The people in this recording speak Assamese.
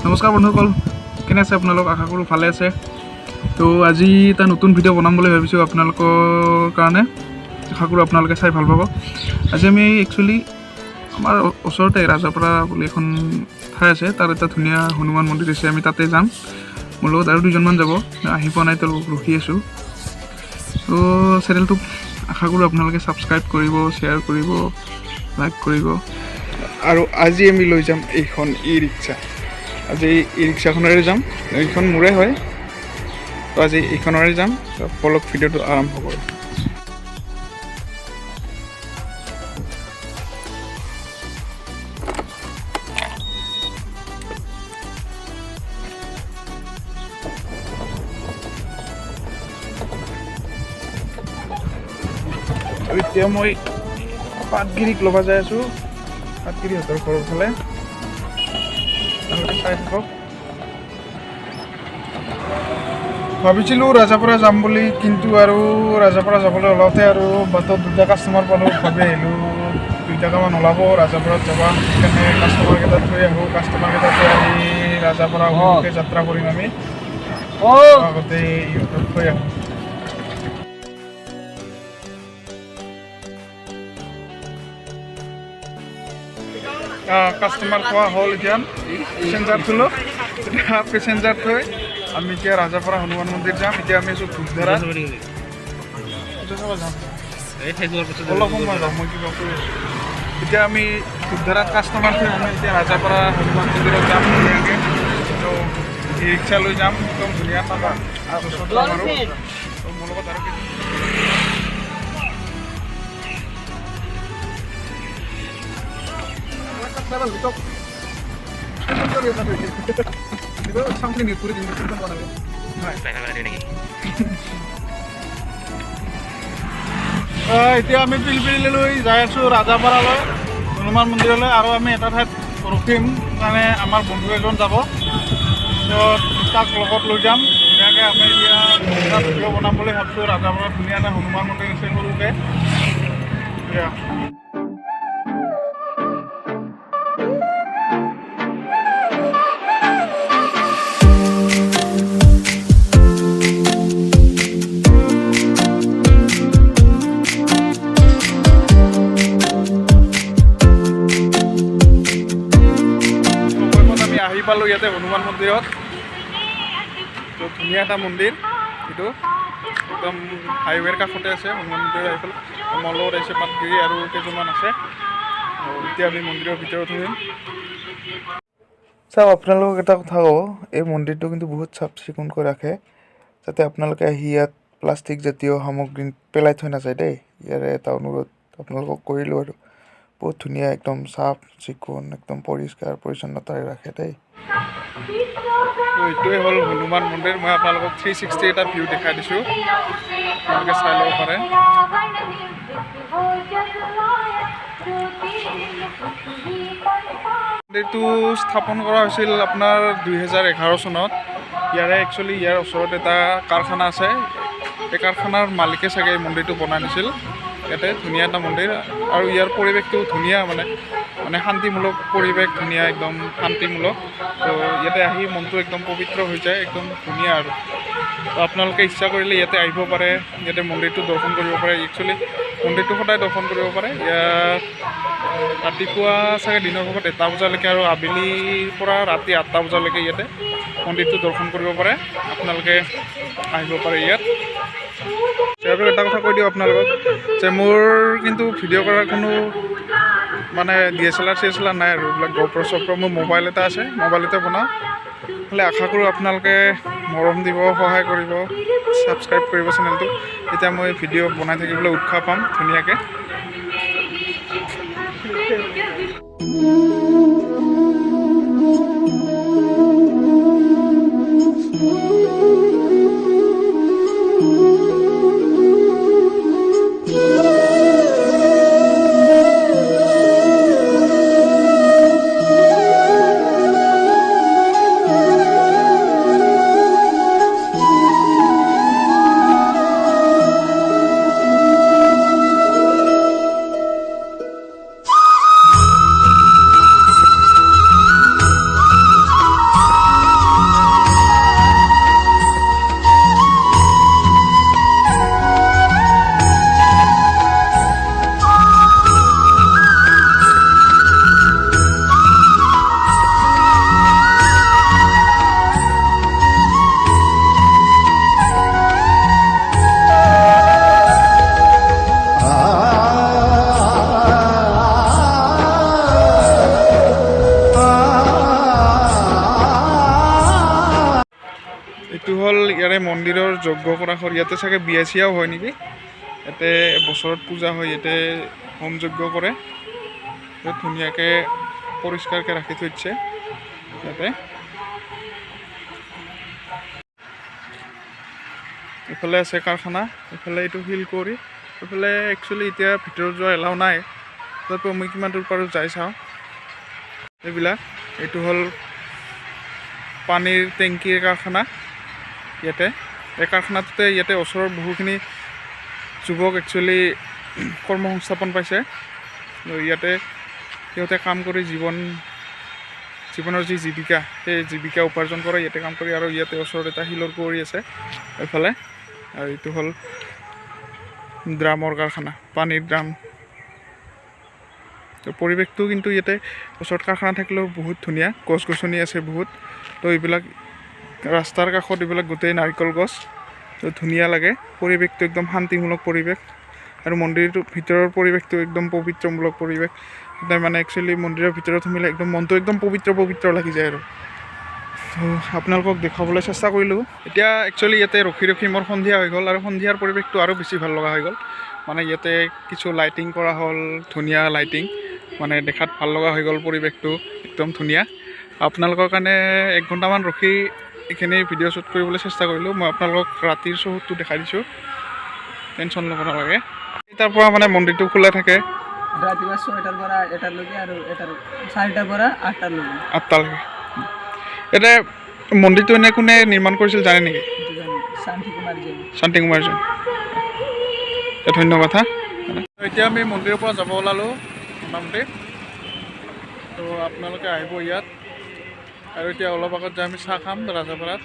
নমস্কাৰ বন্ধুসকল, কেনে আছে আপোনালোক? আশা কৰোঁ ভালে আছে। তো আজি এটা নতুন ভিডিঅ' বনাম বুলি ভাবিছোঁ আপোনালোকৰ কাৰণে। আশা কৰোঁ আপোনালোকে চাই ভাল পাব। আজি আমি একচুৱেলি আমাৰ ওচৰতে ৰাজাপাৰা বুলি এখন ঠাই আছে, তাত এটা ধুনীয়া হনুমান মন্দিৰ আছে। আমি তাতে যাম। মোৰ লগত আৰু দুজনমান যাব, আহি পোৱা নাই, তেওঁলোকক ৰখি আছোঁ। তো চেনেলটোক আশা কৰোঁ আপোনালোকে ছাবস্ক্ৰাইব কৰিব, শ্বেয়াৰ কৰিব, লাইক কৰিব। আৰু আজি আমি লৈ যাম এইখন ই ৰিক্সা। আজি ই ৰিক্সাখনেৰে যাম, এইখন মোৰে হয়। তো আজি এইখনেৰে যাম। বলক ভিডিঅ'টো আৰম্ভ কৰোঁ। এতিয়া মই পাটগিৰিক ল'ব যাই আছোঁ, পাটগিৰিহঁতৰ ঘৰৰ ফালে। চাই থাকক। ভাবিছিলোঁ ৰাজাপাৰা যাম বুলি, কিন্তু আৰু ৰাজাপাৰা যাবলৈ ওলাওঁতে আৰু বাটত দুটা কাষ্টমাৰ পালোঁ। ভাবি আহিলোঁ 2 টাকামান ওলাব ৰাজাপাৰাত যাবা, সেইকাৰণে কাষ্টমাৰকেইটা থৈ আহোঁ। কাষ্টমাৰকেইটা থৈ আহি ৰাজাপাৰা অভিমুখে যাত্ৰা কৰিম আমি। আগতে ইহঁতক থৈ আহোঁ। কাষ্টমাৰ খোৱা হ'ল। এতিয়া পেচেঞ্জাৰ থ'লোঁ, এতিয়া পেচেঞ্জাৰ থৈ আমি এতিয়া ৰাজাপাৰা হনুমান মন্দিৰ যাম। এতিয়া আমি আছোঁ ধূপধাৰা। অলপ সময় যাম, মই কিবা কৰি আছোঁ। এতিয়া আমি ধূপধাৰাত কাষ্টমাৰ থৈ আমি এতিয়া ৰাজাপাৰা হনুমান মন্দিৰত যাম ধুনীয়াকৈ। তো ই ৰিক্সা লৈ যাম, একদম ধুনীয়া থাকা আৰু মোৰ লগত আৰু এতিয়া আমি পিলপিলিলৈ যাই আছোঁ, ৰাজাপাৰালৈ হনুমান মন্দিৰলৈ। আৰু আমি এটা ঠাইত ৰখিম, মানে আমাৰ বন্ধু এজন যাব, তো তাক লগত লৈ যাম। ধুনীয়াকৈ আমি এতিয়া এটা ভিডিঅ' বনাম বুলি ভাবিছোঁ। ৰাজাপাৰাত ধুনীয়া এটা হনুমান মন্দিৰ আছে সৰুকৈ। এতিয়া আহি পালোঁ ইয়াতে হনুমান মন্দিৰত। তো ধুনীয়া এটা মন্দিৰ, এইটো একদম হাইৱেৰ কাষতে আছে হনুমান মন্দিৰ। আহি পেলাই মোৰ লগত আহিছে পাটগিৰি আৰু কেইজনমান আছে। এতিয়া আমি মন্দিৰৰ ভিতৰত সোমাম। চাওক, আপোনালোকক এটা কথা কওঁ, এই মন্দিৰটো কিন্তু বহুত চাফ চিকুণকৈ ৰাখে, যাতে আপোনালোকে আহি ইয়াত প্লাষ্টিক জাতীয় সামগ্ৰী পেলাই থৈ নাযায় দেই। ইয়াৰে এটা অনুৰোধ আপোনালোকক কৰিলোঁ। আৰু বহুত ধুনীয়া, একদম চাফ চিকুণ, একদম পৰিষ্কাৰ পৰিচ্ছন্নতাৰে ৰাখে দেই। এইটোৱে হ'ল হনুমান মন্দিৰ। মই আপোনালোকক 360 এটা ভিউ দেখাই দিছোঁ, আপোনালোকে চাই ল'ব পাৰে। মন্দিৰটো স্থাপন কৰা হৈছিল আপোনাৰ 2011 চনত। একচুৱেলি ইয়াৰ ওচৰত এটা কাৰখানা আছে, এই কাৰখানাৰ মালিকে চাগে এই মন্দিৰটো বনাই নিছিল। ইয়াতে ধুনীয়া এটা মন্দিৰ, আৰু ইয়াৰ পৰিৱেশটো ধুনীয়া, মানে শান্তিমূলক পৰিৱেশ, ধুনীয়া একদম শান্তিমূলক। তো ইয়াতে আহি মনটো একদম পবিত্ৰ হৈ যায়, একদম ধুনীয়া। আৰু তো আপোনালোকে ইচ্ছা কৰিলে ইয়াতে আহিব পাৰে, ইয়াতে মন্দিৰটো দৰ্শন কৰিব পাৰে। একচুৱেলি মন্দিৰটো সদায় দৰ্শন কৰিব পাৰে। ইয়াত ৰাতিপুৱা চাগে দিনৰ ভাগত 1টা বজালৈকে আৰু আবেলিৰ পৰা ৰাতি 8টা বজালৈকে ইয়াতে মন্দিৰটো দৰ্শন কৰিব পাৰে। আপোনালোকে আহিব পাৰে ইয়াত। আৰু এটা কথা কৈ দিওঁ আপোনালোকক যে মোৰ কিন্তু ভিডিঅ' কৰাৰ কোনো মানে DSLR CSLR নাই, আৰু এইবিলাক GoPro চপ্ৰ মোৰ মোবাইল এটা আছে, মোবাইলতে বনাওঁ। খালি আশা কৰোঁ আপোনালোকে মৰম দিব, সহায় কৰিব, ছাবস্ক্ৰাইব কৰিব চেনেলটো। তেতিয়া মই ভিডিঅ' বনাই থাকিবলৈ উৎসাহ পাম ধুনীয়াকৈ। এইটো হ'ল ইয়াৰে মন্দিৰৰ যজ্ঞ কৰা ঘৰ। ইয়াতে চাগে বিয়া চিয়াও হয় নেকি। ইয়াতে বছৰত পূজা হয়, ইয়াতে হোম যজ্ঞ কৰে। ধুনীয়াকৈ পৰিষ্কাৰকৈ ৰাখি থৈছে ইয়াতে। এইফালে আছে কাৰখানা, এইফালে এইটো শিল কৰি। এইফালে একচুৱেলি এতিয়া ভিতৰত যোৱা এলাও নাই, তথাপিও মই কিমান দূৰ পাৰোঁ যাই চাওঁ। এইবিলাক এইটো হ'ল পানীৰ টেংকিৰ কাৰখানা। ইয়াতে এই কাৰখানাটোতে ইয়াতে ওচৰৰ বহুখিনি যুৱক একচুৱেলি কৰ্মসংস্থাপন পাইছে। ইয়াতে সিহঁতে কাম কৰি জীৱনৰ যি জীৱিকা, সেই জীৱিকা উপাৰ্জন কৰে ইয়াতে কাম কৰি। আৰু ইয়াতে ওচৰত এটা শিলৰ কুঁৱৰী আছে এইফালে। আৰু এইটো হ'ল ড্ৰামৰ কাৰখানা, পানীৰ ড্ৰাম। তো পৰিৱেশটো কিন্তু ইয়াতে ওচৰত কাৰখানা থাকিলেও বহুত ধুনীয়া, গছ গছনি আছে বহুত। তো এইবিলাক ৰাস্তাৰ কাষত এইবিলাক গোটেই নাৰিকল গছ, তো ধুনীয়া লাগে পৰিৱেশটো, একদম শান্তিমূলক পৰিৱেশ। আৰু মন্দিৰটোৰ ভিতৰৰ পৰিৱেশটো একদম পবিত্ৰমূলক পৰিৱেশ। মানে একচুৱেলি মন্দিৰৰ ভিতৰত সোমালে একদম মনটো একদম পবিত্ৰ পবিত্ৰ লাগি যায়। আৰু তো আপোনালোকক দেখুৱাবলৈ চেষ্টা কৰিলোঁ। এতিয়া একচুৱেলি ইয়াতে ৰখি ৰখি মোৰ সন্ধিয়া হৈ গ'ল, আৰু সন্ধিয়াৰ পৰিৱেশটো আৰু বেছি ভাল লগা হৈ গ'ল। মানে ইয়াতে কিছু লাইটিং কৰা হ'ল, ধুনীয়া লাইটিং, মানে দেখাত ভাল লগা হৈ গ'ল পৰিৱেশটো, একদম ধুনীয়া। আপোনালোকৰ কাৰণে 1 ঘণ্টামান ৰখি এইখিনি ভিডিঅ' শ্বুট কৰিবলৈ চেষ্টা কৰিলোঁ। মই আপোনালোকক ৰাতিৰ শ্বুটটো দেখাই দিছোঁ, টেনশ্যন ল'ব নালাগে। তাৰ পৰা মানে মন্দিৰটো খোলা থাকে ৰাতিপুৱা 6টাৰ পৰা 1টালৈকে, আৰু 4টাৰ পৰা 8টালৈকে। ইয়াতে মন্দিৰটো এনে কোনে নিৰ্মাণ কৰিছিল জানে নেকি? শান্তি কুমাৰ জৈন। ধন্যবাদ। এতিয়া আমি মন্দিৰৰ পৰা যাব ওলালোঁ মোটামুটি। তো আপোনালোকে আহিব ইয়াত। আৰু এতিয়া অলপ আগত যাই আমি চাহ খাম ৰাজাপাৰাত।